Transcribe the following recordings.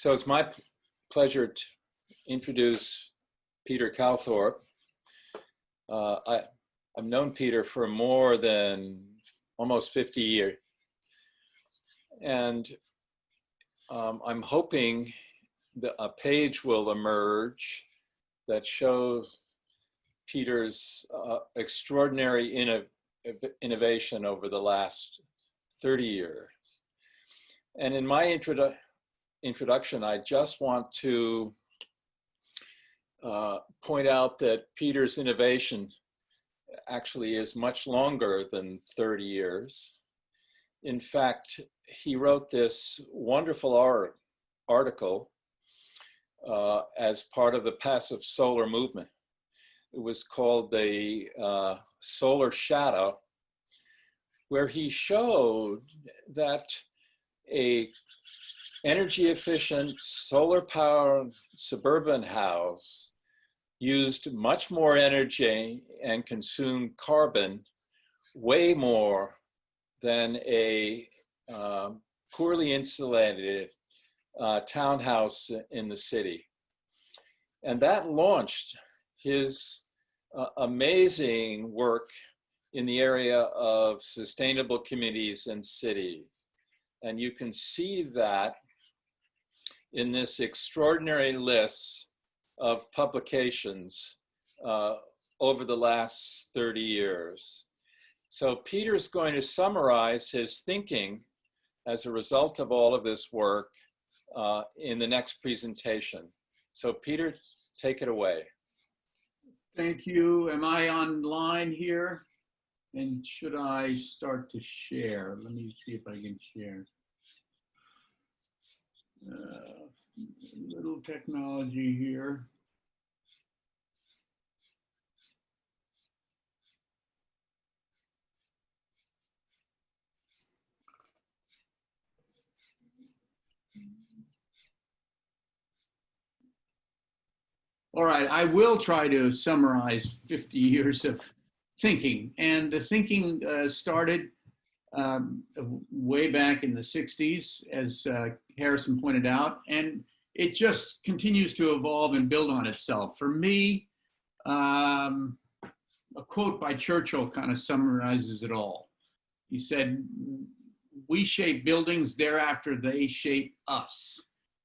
So it's my pleasure to introduce Peter Calthorpe. I've known Peter for more than almost 50 years. And I'm hoping that a page will emerge that shows Peter's extraordinary innovation over the last 30 years. And in my introduction, I just want to point out that Peter's innovation actually is much longer than 30 years. In fact, he wrote this wonderful article as part of the passive solar movement. It was called the Solar Shadow, where he showed that a energy efficient solar powered suburban house used much more energy and consumed carbon way more than a poorly insulated townhouse in the city. And that launched his amazing work in the area of sustainable communities and cities. And you can see that in this extraordinary list of publications over the last 30 years. So Peter's going to summarize his thinking as a result of all of this work in the next presentation. So Peter, take it away. Thank you. Am I online here? And should I start to share? Let me see if I can share. Little technology here. All right, I will try to summarize 50 years of thinking. And the thinking started way back in the 60s, as Harrison pointed out, and it just continues to evolve and build on itself. For me, a quote by Churchill kind of summarizes it all. He said, "We shape buildings, thereafter they shape us."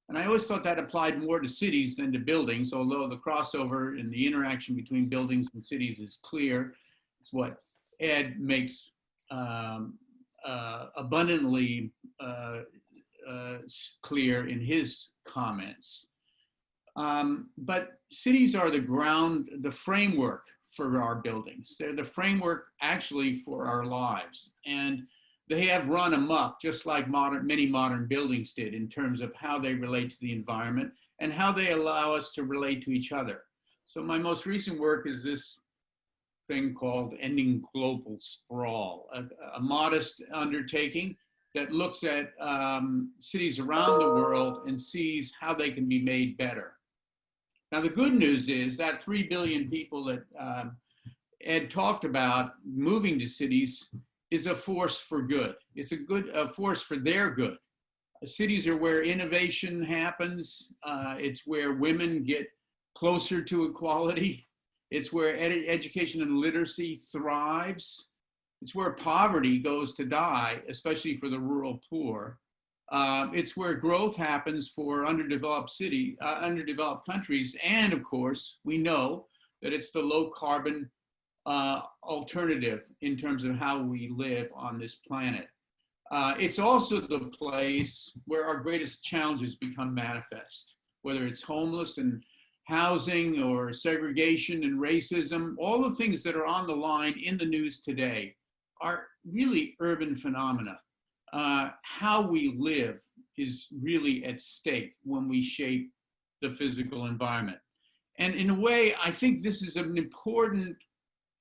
And I always thought that applied more to cities than to buildings, although the crossover and the interaction between buildings and cities is clear. It's what Ed makes abundantly clear in his comments. But cities are the framework for our buildings. They're the framework actually for our lives. And they have run amok, just like many modern buildings did, in terms of how they relate to the environment and how they allow us to relate to each other. So my most recent work is this thing called Ending Global Sprawl, a modest undertaking that looks at cities around the world and sees how they can be made better. Now, the good news is that 3 billion people that Ed talked about moving to cities is a force for good. It's a force for their good. Cities are where innovation happens. It's where women get closer to equality. It's where education and literacy thrives. It's where poverty goes to die, especially for the rural poor. It's where growth happens for underdeveloped countries. And of course, we know that it's the low carbon alternative in terms of how we live on this planet. It's also the place where our greatest challenges become manifest, whether it's homeless and housing or segregation and racism. All the things that are on the line in the news today are really urban phenomena. How we live is really at stake when we shape the physical environment. And in a way, I think this is an important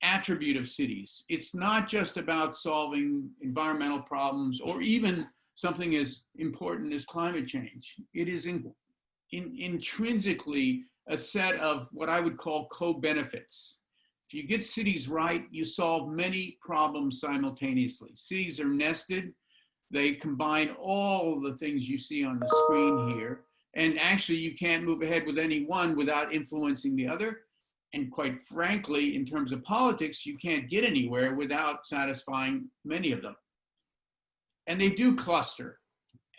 attribute of cities. It's not just about solving environmental problems or even something as important as climate change. It is intrinsically a set of what I would call co-benefits. If you get cities right, you solve many problems simultaneously. Cities are nested. They combine all the things you see on the screen here. And actually, you can't move ahead with any one without influencing the other. And quite frankly, in terms of politics, you can't get anywhere without satisfying many of them. And they do cluster.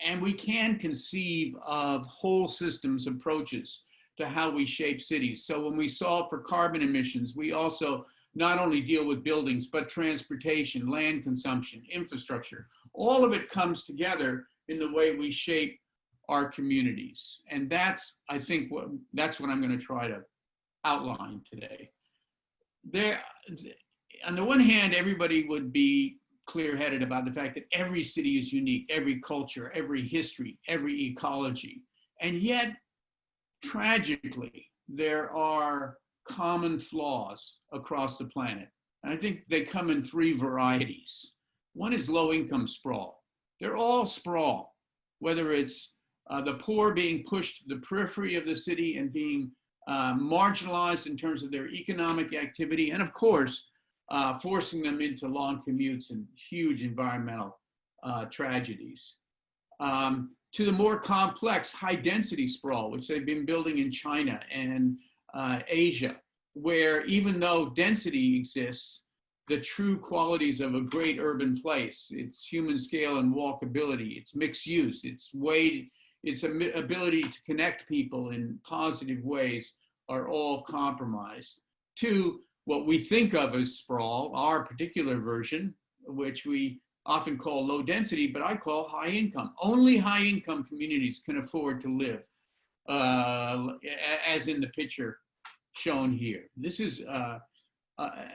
And we can conceive of whole systems approaches to how we shape cities. So when we solve for carbon emissions, we also not only deal with buildings, but transportation, land consumption, infrastructure. All of it comes together in the way we shape our communities. And that's, I think, that's what I'm going to try to outline today. On the one hand, everybody would be clear-headed about the fact that every city is unique, every culture, every history, every ecology. And yet, tragically, there are common flaws across the planet. And I think they come in three varieties. One is low-income sprawl. They're all sprawl, whether it's the poor being pushed to the periphery of the city and being marginalized in terms of their economic activity, and of course, forcing them into long commutes and huge environmental tragedies. To the more complex high-density sprawl, which they've been building in China and Asia, where even though density exists, the true qualities of a great urban place, its human scale and walkability, its mixed use, its ability to connect people in positive ways are all compromised. To what we think of as sprawl, our particular version, which we often call low density, but I call high income. Only high income communities can afford to live, as in the picture shown here. This is a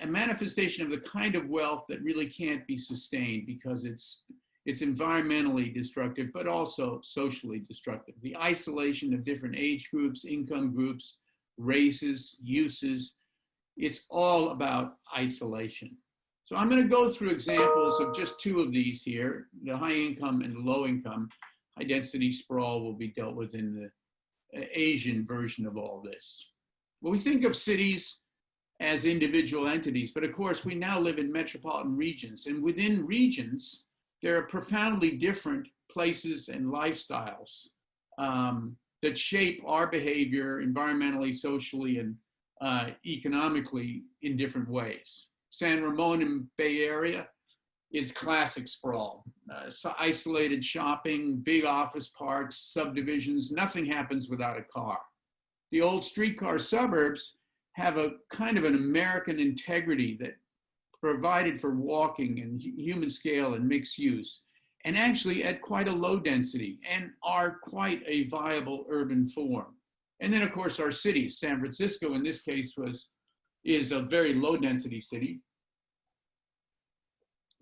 manifestation of the kind of wealth that really can't be sustained because it's environmentally destructive, but also socially destructive. The isolation of different age groups, income groups, races, uses, it's all about isolation. So I'm going to go through examples of just two of these here, the high income and the low income. High density sprawl will be dealt with in the Asian version of all this. Well, we think of cities as individual entities, but of course we now live in metropolitan regions, and within regions, there are profoundly different places and lifestyles that shape our behavior environmentally, socially, and economically in different ways. San Ramon in Bay Area is classic sprawl. So isolated shopping, big office parks, subdivisions, nothing happens without a car. The old streetcar suburbs have a kind of an American integrity that provided for walking and human scale and mixed use, and actually at quite a low density, and are quite a viable urban form. And then of course our cities, San Francisco in this case is a very low density city,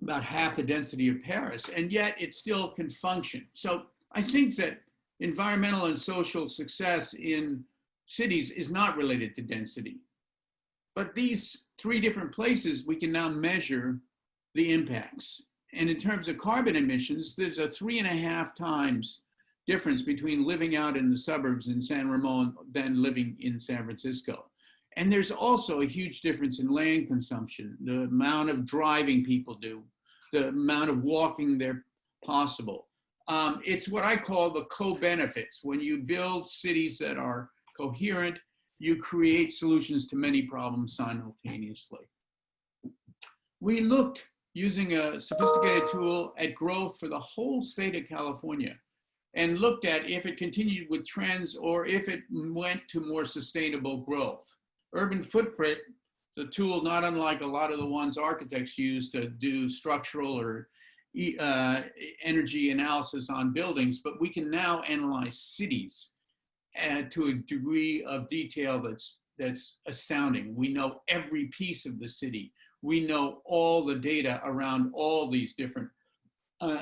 about half the density of Paris, and yet it still can function. So I think that environmental and social success in cities is not related to density. But these three different places, we can now measure the impacts. And in terms of carbon emissions, there's a 3.5 times difference between living out in the suburbs in San Ramon than living in San Francisco. And there's also a huge difference in land consumption, the amount of driving people do, the amount of walking they're possible. It's what I call the co-benefits. When you build cities that are coherent, you create solutions to many problems simultaneously. We looked using a sophisticated tool at growth for the whole state of California and looked at if it continued with trends or if it went to more sustainable growth. Urban footprint, the tool not unlike a lot of the ones architects use to do structural or energy analysis on buildings, but we can now analyze cities to a degree of detail that's astounding. We know every piece of the city. We know all the data around all these different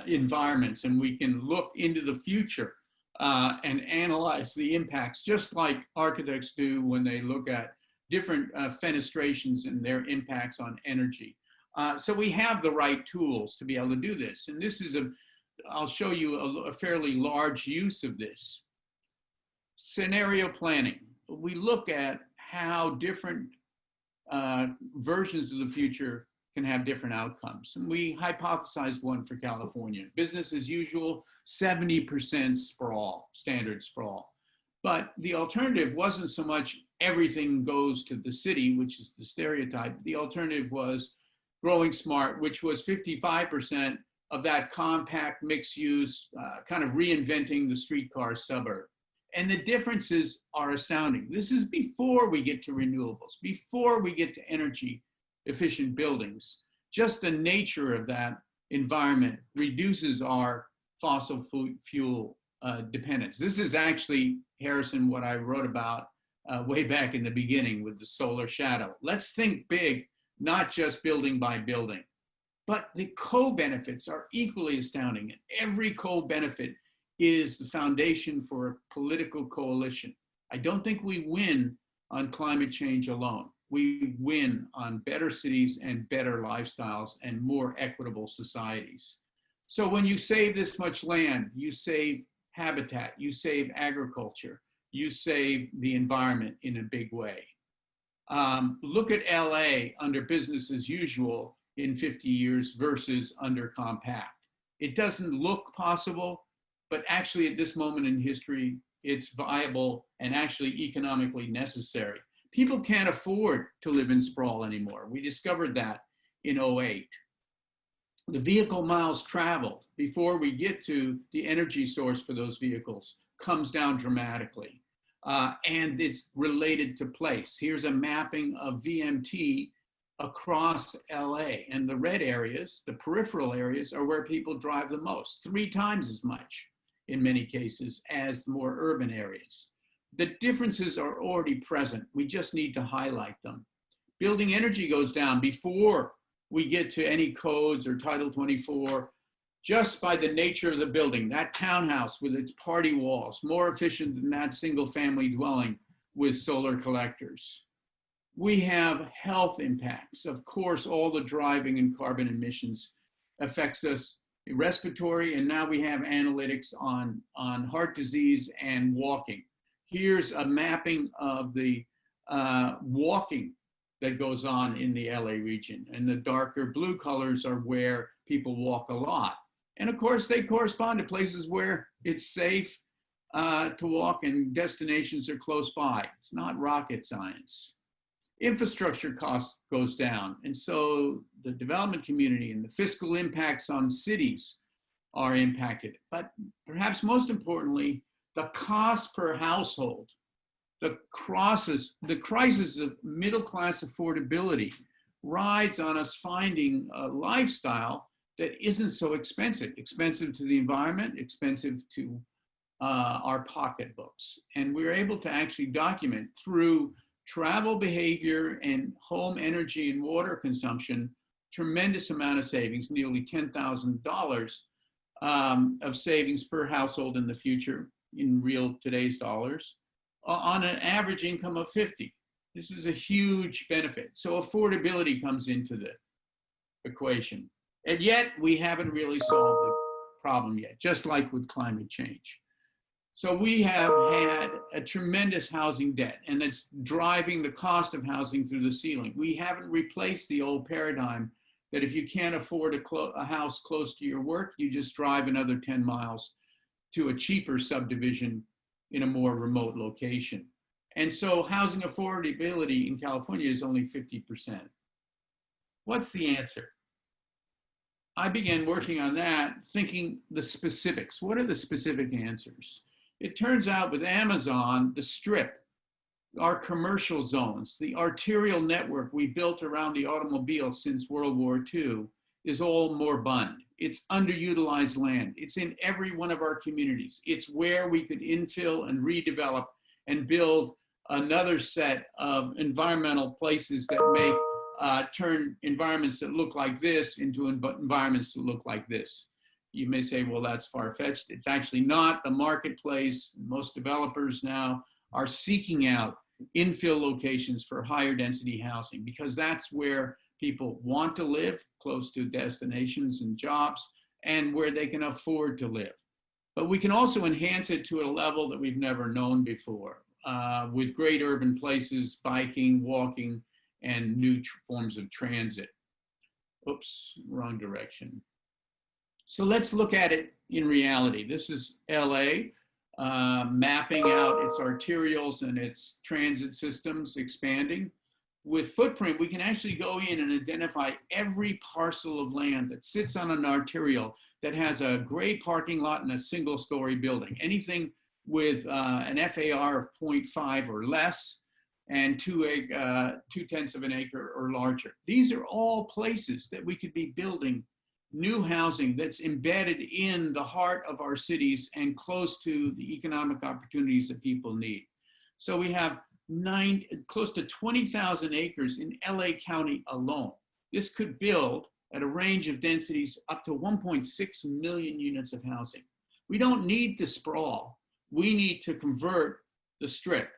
environments, and we can look into the future and analyze the impacts, just like architects do when they look at different fenestrations and their impacts on energy. So we have the right tools to be able to do this. And this is I'll show you a fairly large use of this. Scenario planning. We look at how different versions of the future can have different outcomes. And we hypothesized one for California. Business as usual, 70% sprawl, standard sprawl. But the alternative wasn't so much everything goes to the city, which is the stereotype. The alternative was growing smart, which was 55% of that compact mixed use, kind of reinventing the streetcar suburb. And the differences are astounding. This is before we get to renewables, before we get to energy efficient buildings. Just the nature of that environment reduces our fossil fuel dependence. This is actually, Harrison, what I wrote about way back in the beginning with the solar shadow. Let's think big, not just building by building. But the co-benefits are equally astounding. And every co-benefit is the foundation for a political coalition. I don't think we win on climate change alone. We win on better cities and better lifestyles and more equitable societies. So when you save this much land, you save habitat, you save agriculture, you save the environment in a big way. Look at LA under business as usual in 50 years versus under compact. It doesn't look possible, but actually at this moment in history, it's viable and actually economically necessary. People can't afford to live in sprawl anymore. We discovered that in '08. The vehicle miles traveled before we get to the energy source for those vehicles comes down dramatically. And it's related to place. Here's a mapping of VMT across LA, and the red areas, the peripheral areas, are where people drive the most, 3 times as much in many cases as the more urban areas. The differences are already present. We just need to highlight them. Building energy goes down before we get to any codes or Title 24, just by the nature of the building. That townhouse with its party walls, more efficient than that single family dwelling with solar collectors. We have health impacts. Of course, all the driving and carbon emissions affects us respiratory, and now we have analytics on heart disease and walking. Here's a mapping of the walking that goes on in the LA region. And the darker blue colors are where people walk a lot. And of course, they correspond to places where it's safe to walk and destinations are close by. It's not rocket science. Infrastructure cost goes down. And so the development community and the fiscal impacts on cities are impacted. But perhaps most importantly, the cost per household, the crisis of middle-class affordability rides on us finding a lifestyle that isn't so expensive to the environment, expensive to our pocketbooks. And we're able to actually document through travel behavior and home energy and water consumption, tremendous amount of savings, nearly $10,000 of savings per household in the future in real today's dollars, on an average income of 50. This is a huge benefit. So affordability comes into the equation. And yet we haven't really solved the problem yet, just like with climate change. So we have had a tremendous housing debt, and it's driving the cost of housing through the ceiling. We haven't replaced the old paradigm that if you can't afford a house close to your work, you just drive another 10 miles to a cheaper subdivision in a more remote location. And so housing affordability in California is only 50%. What's the answer? I began working on that, thinking the specifics. What are the specific answers? It turns out with Amazon, the strip, our commercial zones, the arterial network we built around the automobile since World War II is all moribund. It's underutilized land. It's in every one of our communities. It's where we could infill and redevelop and build another set of environmental places that make turn environments that look like this into environments that look like this. You may say, well, that's far-fetched. It's actually not. The marketplace, most developers now are seeking out infill locations for higher density housing because that's where people want to live, close to destinations and jobs, and where they can afford to live. But we can also enhance it to a level that we've never known before, with great urban places, biking, walking, and new forms of transit. Oops, wrong direction. So let's look at it in reality. This is LA. mapping out its arterials and its transit systems, expanding. With footprint, we can actually go in and identify every parcel of land that sits on an arterial that has a gray parking lot and a single-story building. Anything with an FAR of 0.5 or less and 2/10 of an acre or larger. These are all places that we could be building new housing that's embedded in the heart of our cities and close to the economic opportunities that people need. So we have close to 20,000 acres in LA County alone. This could build at a range of densities up to 1.6 million units of housing. We don't need to sprawl. We need to convert the strip.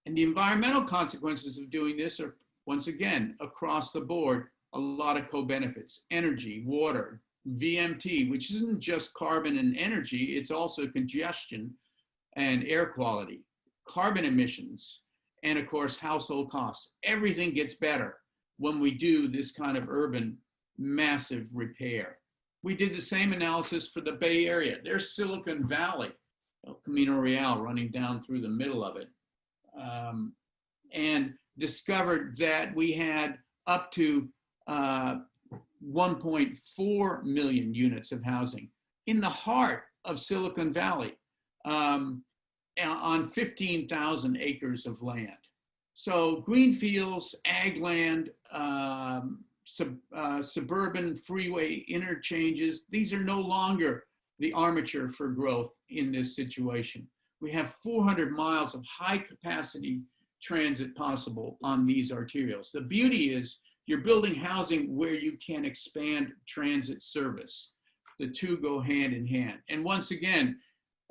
And the environmental consequences of doing this are, once again, across the board, a lot of co-benefits: energy, water, VMT, which isn't just carbon and energy, it's also congestion and air quality, carbon emissions, and of course, household costs. Everything gets better when we do this kind of urban massive repair. We did the same analysis for the Bay Area. There's Silicon Valley, Camino Real running down through the middle of it, and discovered that we had up to 1.4 million units of housing in the heart of Silicon Valley on 15,000 acres of land. So green fields, ag land, suburban freeway interchanges, these are no longer the armature for growth in this situation. We have 400 miles of high capacity transit possible on these arterials. The beauty is you're building housing where you can expand transit service. The two go hand in hand. And once again,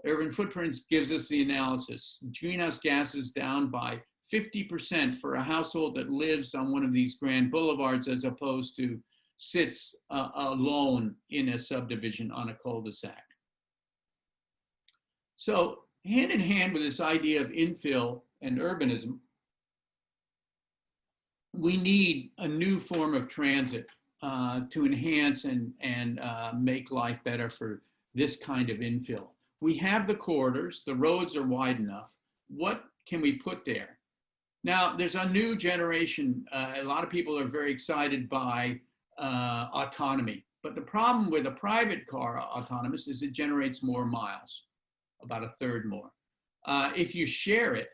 Urban Footprints gives us the analysis. Greenhouse gases down by 50% for a household that lives on one of these grand boulevards as opposed to sits alone in a subdivision on a cul-de-sac. So hand in hand with this idea of infill and urbanism, we need a new form of transit to enhance and make life better for this kind of infill. We have the corridors, the roads are wide enough. What can we put there? Now, there's a new generation. A lot of people are very excited by autonomy. But the problem with a private car autonomous is it generates more miles, about a third more. If you share it,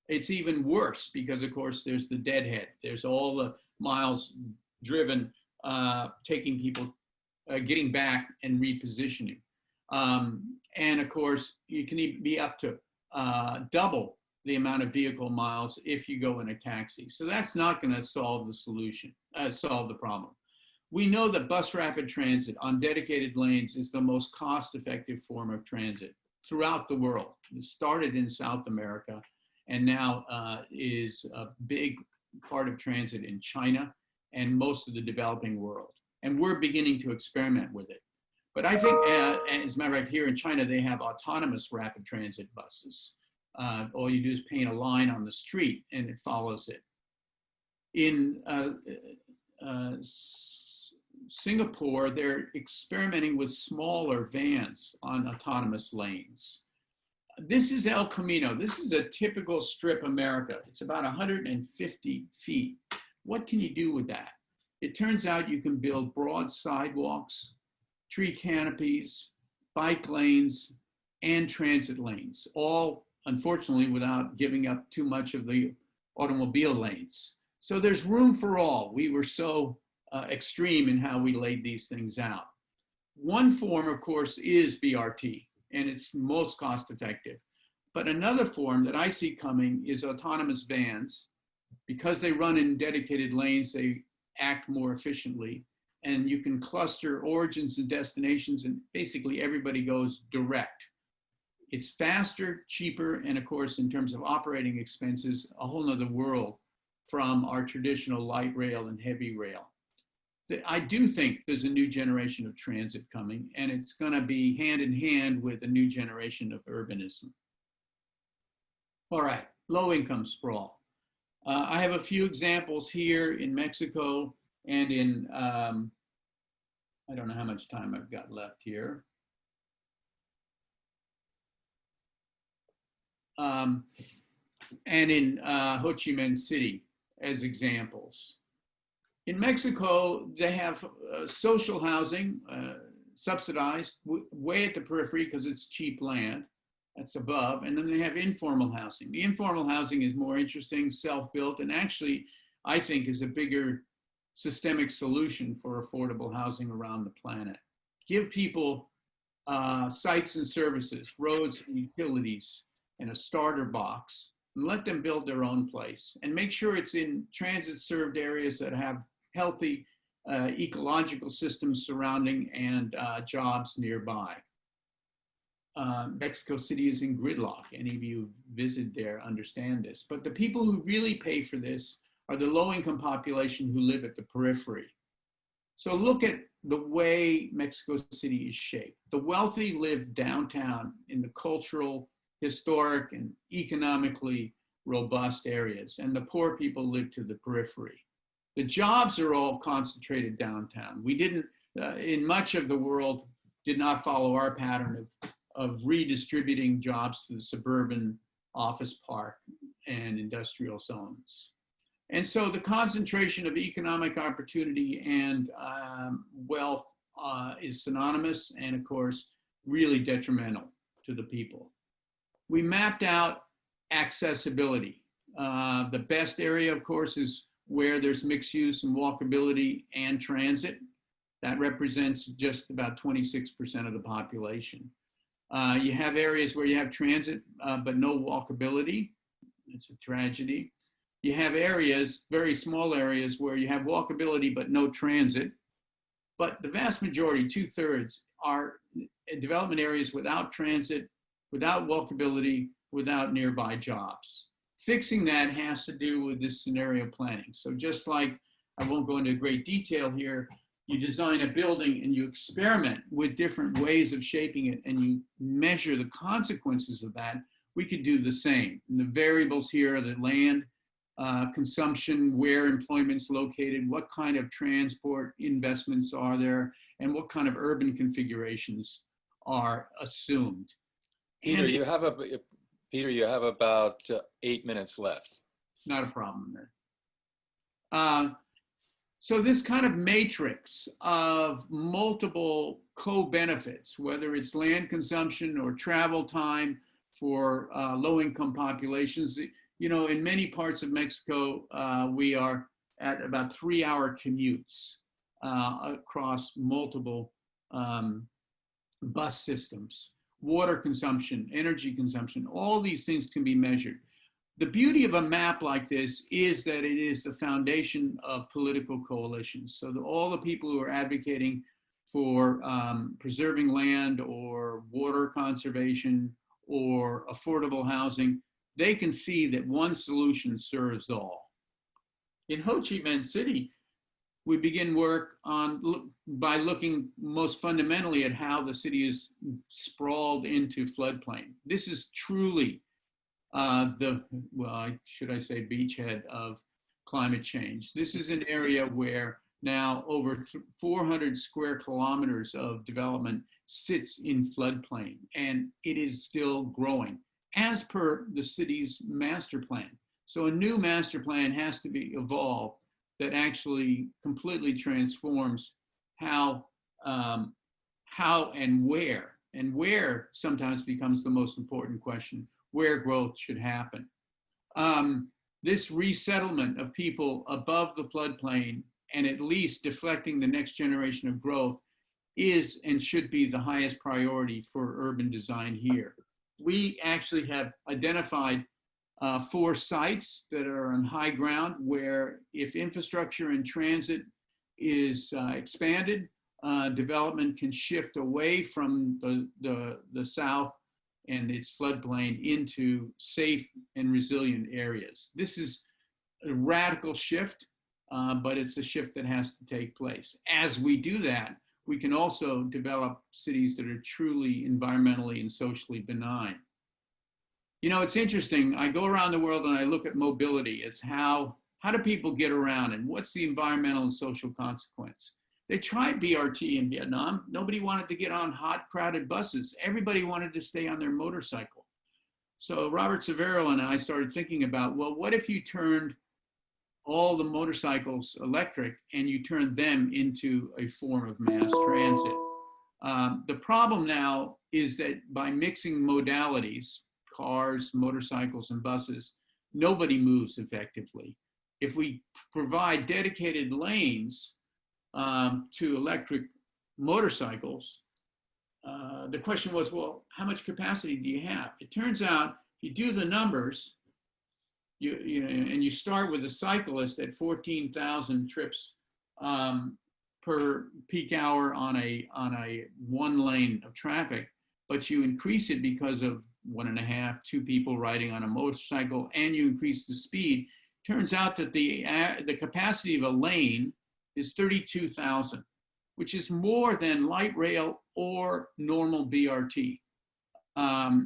it's even worse because, of course, there's the deadhead. There's all the miles driven, taking people, getting back and repositioning. And of course, you can even be up to double the amount of vehicle miles if you go in a taxi. So that's not going to solve the solution, solve the problem. We know that bus rapid transit on dedicated lanes is the most cost-effective form of transit throughout the world. It started in South America and now is a big part of transit in China and most of the developing world. And we're beginning to experiment with it. But I think, as a matter of fact, here in China, they have autonomous rapid transit buses. All you do is paint a line on the street and it follows it. In Singapore, they're experimenting with smaller vans on autonomous lanes. This is El Camino. This is a typical strip America. It's about 150 feet. What can you do with that? It turns out you can build broad sidewalks, tree canopies, bike lanes, and transit lanes, all unfortunately without giving up too much of the automobile lanes. So there's room for all. We were so extreme in how we laid these things out. One form, of course, is BRT, and it's most cost effective. But another form that I see coming is autonomous vans. Because they run in dedicated lanes, they act more efficiently, and you can cluster origins and destinations, and basically everybody goes direct. It's faster, cheaper, and of course, in terms of operating expenses, a whole nother world from our traditional light rail and heavy rail. I do think there's a new generation of transit coming, and it's going to be hand in hand with a new generation of urbanism. All right, low-income sprawl. I have a few examples here in Mexico and in, I don't know how much time I've got left here. and in Ho Chi Minh City as examples. In Mexico, they have social housing, subsidized way at the periphery because it's cheap land. That's above. And then they have informal housing. The informal housing is more interesting, self-built, and actually, I think, is a bigger systemic solution for affordable housing around the planet. Give people sites and services, roads and utilities, and a starter box, and let them build their own place. And make sure it's in transit-served areas that have healthy ecological systems surrounding and jobs nearby. Mexico City is in gridlock. Any of you visited there understand this. But the people who really pay for this are the low-income population who live at the periphery. So look at the way Mexico City is shaped. The wealthy live downtown in the cultural, historic, and economically robust areas, and the poor people live to the periphery. The jobs are all concentrated downtown. We didn't, in much of the world, did not follow our pattern of redistributing jobs to the suburban office park and industrial zones. And so the concentration of economic opportunity and wealth is synonymous and, of course, really detrimental to the people. We mapped out accessibility. The best area, of course, is where there's mixed use and walkability and transit. That represents just about 26% of the population. You have areas where you have transit, but no walkability. It's a tragedy. You have areas, very small areas, where you have walkability, but no transit. But the vast majority, 2/3, are development areas without transit, without walkability, without nearby jobs. Fixing that has to do with this scenario planning. So just like, I won't go into great detail here, you design a building and you experiment with different ways of shaping it and you measure the consequences of that, we could do the same. And the variables here are the land, consumption, where employment's located, what kind of transport investments are there, and what kind of urban configurations are assumed. Peter, you have about 8 minutes left. Not a problem there. So this kind of matrix of multiple co-benefits, whether it's land consumption or travel time for low-income populations, you know, in many parts of Mexico, we are at about 3-hour commutes across multiple bus systems. Water consumption, energy consumption, all these things can be measured. The beauty of a map like this is that it is the foundation of political coalitions. So all the people who are advocating for preserving land or water conservation or affordable housing, they can see that one solution serves all. In Ho Chi Minh City, we begin work by looking most fundamentally at how the city is sprawled into floodplain. This is truly should I say, beachhead of climate change. This is an area where now over 400 square kilometers of development sits in floodplain, and it is still growing as per the city's master plan. So a new master plan has to be evolved that actually completely transforms how and where sometimes becomes the most important question, where growth should happen. This resettlement of people above the floodplain and at least deflecting the next generation of growth is and should be the highest priority for urban design here. We actually have identified 4 sites that are on high ground where if infrastructure and transit is expanded, development can shift away from the south and its floodplain into safe and resilient areas. This is a radical shift, but it's a shift that has to take place. As we do that, we can also develop cities that are truly environmentally and socially benign. You know, it's interesting. I go around the world and I look at mobility as how do people get around and what's the environmental and social consequence? They tried BRT in Vietnam. Nobody wanted to get on hot, crowded buses. Everybody wanted to stay on their motorcycle. So Robert Severo and I started thinking about, well, what if you turned all the motorcycles electric and you turned them into a form of mass transit? The problem now is that by mixing modalities, cars, motorcycles, and buses, nobody moves effectively. If we provide dedicated lanes to electric motorcycles, the question was, well, how much capacity do you have? It turns out, if you do the numbers, and you start with a cyclist at 14,000 trips per peak hour on a one lane of traffic, but you increase it because of 1.5, 2 people riding on a motorcycle, and you increase the speed. Turns out that the capacity of a lane is 32,000, which is more than light rail or normal BRT.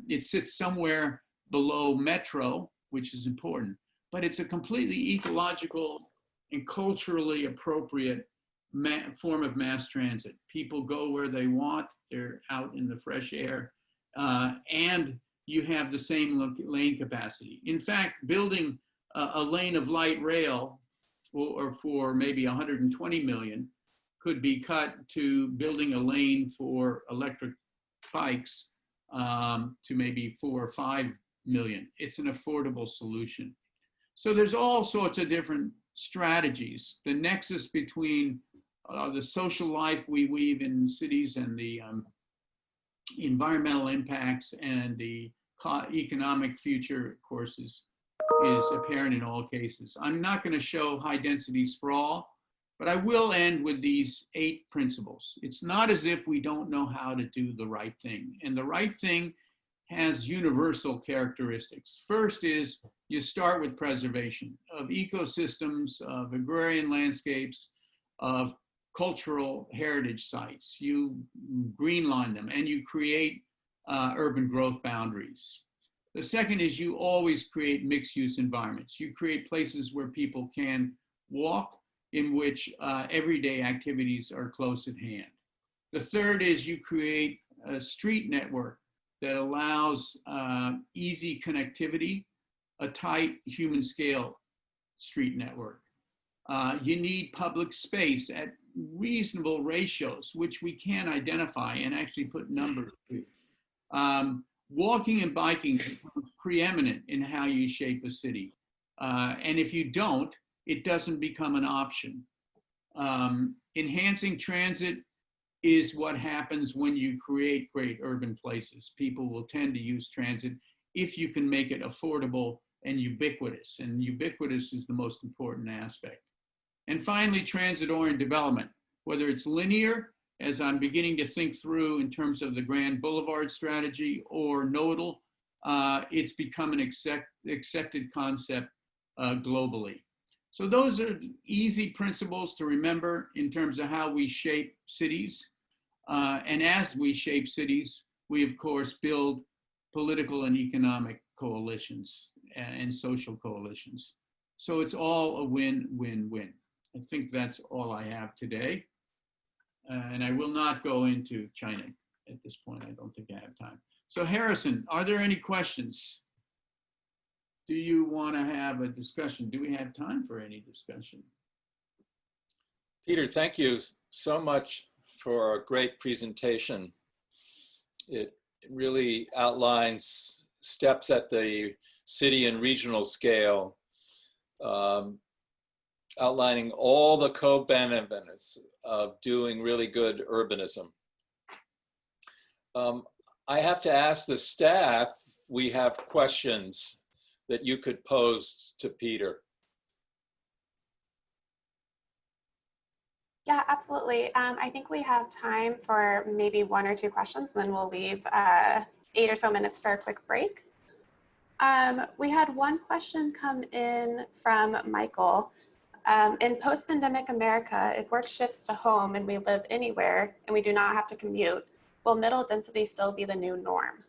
It sits somewhere below metro, which is important, but it's a completely ecological and culturally appropriate form of mass transit. People go where they want, they're out in the fresh air, and you have the same lane capacity. In fact, building a lane of light rail for maybe 120 million could be cut to building a lane for electric bikes to maybe 4 or 5 million. It's an affordable solution. So there's all sorts of different strategies. The nexus between the social life we weave in cities and the environmental impacts and the economic future, of course, is apparent in all cases. I'm not going to show high density sprawl, but I will end with these 8 principles. It's not as if we don't know how to do the right thing. And the right thing has universal characteristics. First is you start with preservation of ecosystems, of agrarian landscapes, of cultural heritage sites. You greenline them and you create urban growth boundaries. The second is you always create mixed use environments. You create places where people can walk, in which everyday activities are close at hand. The third is you create a street network that allows easy connectivity, a tight human scale street network. You need public space at reasonable ratios, which we can identify and actually put numbers to. Walking and biking becomes preeminent in how you shape a city. And if you don't, it doesn't become an option. Enhancing transit is what happens when you create great urban places. People will tend to use transit if you can make it affordable and ubiquitous. And ubiquitous is the most important aspect. And finally, transit-oriented development, whether it's linear, as I'm beginning to think through in terms of the Grand Boulevard strategy, or nodal, it's become an accepted concept globally. So those are easy principles to remember in terms of how we shape cities. And as we shape cities, we of course build political and economic coalitions and social coalitions. So it's all a win-win-win. I think that's all I have today. And I will not go into China at this point. I don't think I have time. So Harrison, are there any questions? Do you want to have a discussion? Do we have time for any discussion? Peter, thank you so much for a great presentation. It really outlines steps at the city and regional scale, outlining all the co-benefits of doing really good urbanism. I have to ask the staff, we have questions that you could pose to Peter. Yeah, absolutely. I think we have time for maybe 1 or 2 questions, and then we'll leave 8 or so minutes for a quick break. We had one question come in from Michael. In post-pandemic America, if work shifts to home and we live anywhere and we do not have to commute, will middle density still be the new norm?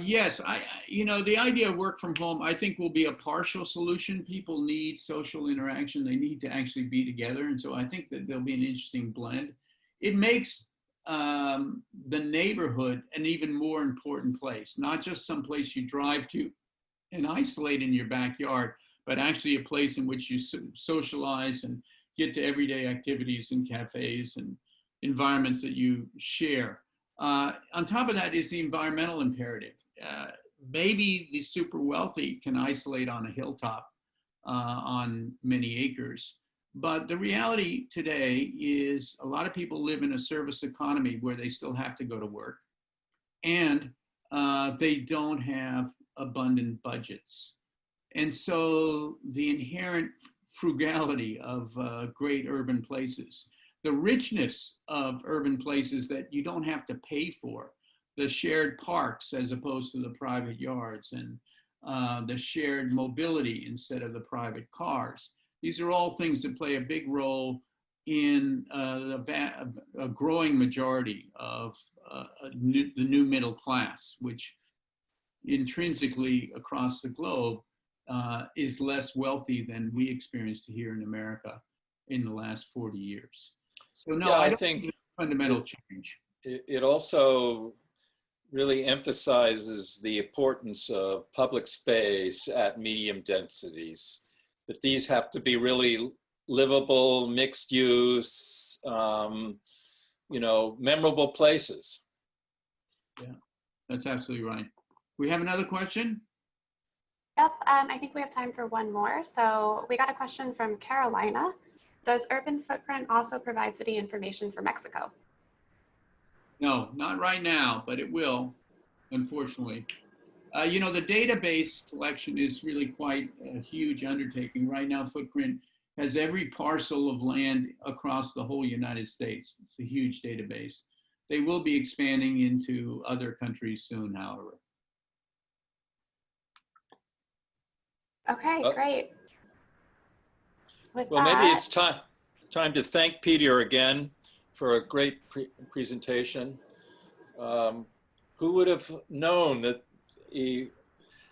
Yes, the idea of work from home, I think, will be a partial solution. People need social interaction. They need to actually be together. And so I think that there'll be an interesting blend. It makes the neighborhood an even more important place, not just some place you drive to and isolate in your backyard, but actually a place in which you socialize and get to everyday activities and cafes and environments that you share. On top of that is the environmental imperative. Maybe the super wealthy can isolate on a hilltop on many acres. But the reality today is a lot of people live in a service economy where they still have to go to work, and they don't have abundant budgets. And so the inherent frugality of great urban places, the richness of urban places that you don't have to pay for, the shared parks as opposed to the private yards, and the shared mobility instead of the private cars. These are all things that play a big role in a growing majority of the new middle class, which intrinsically across the globe is less wealthy than we experienced here in America in the last 40 years. So no, yeah, I don't think think fundamental change. it also really emphasizes the importance of public space at medium densities, that these have to be really livable, mixed use, memorable places. Yeah, that's absolutely right. We have another question? Yep, I think we have time for one more. So we got a question from Carolina. Does Urban Footprint also provide city information for Mexico? No, not right now, but it will, unfortunately. The database collection is really quite a huge undertaking. Right now, Footprint has every parcel of land across the whole United States. It's a huge database. They will be expanding into other countries soon, however. Okay, great. Well, maybe it's time to thank Peter again for a great presentation. Who would have known that a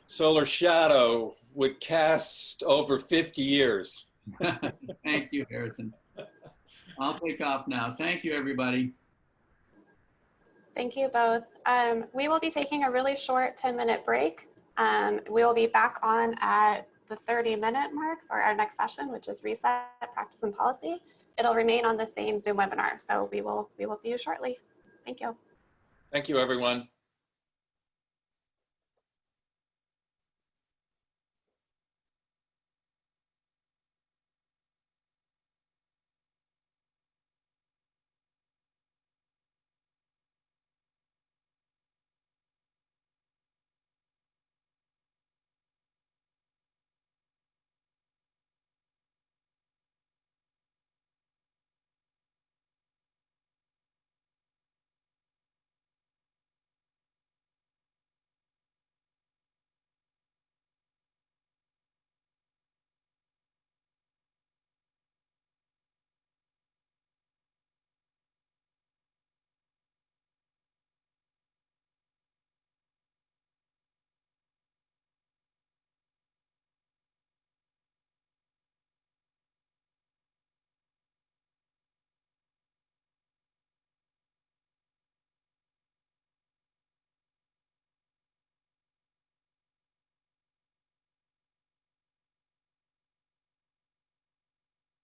solar shadow would cast over 50 years? Thank you, Harrison. I'll take off now. Thank you, everybody. Thank you both. We will be taking a really short 10-minute break. We will be back on at the 30-minute mark for our next session, which is Reset, Practice, and Policy. It'll remain on the same Zoom webinar, so we will see you shortly. Thank you. Thank you, everyone.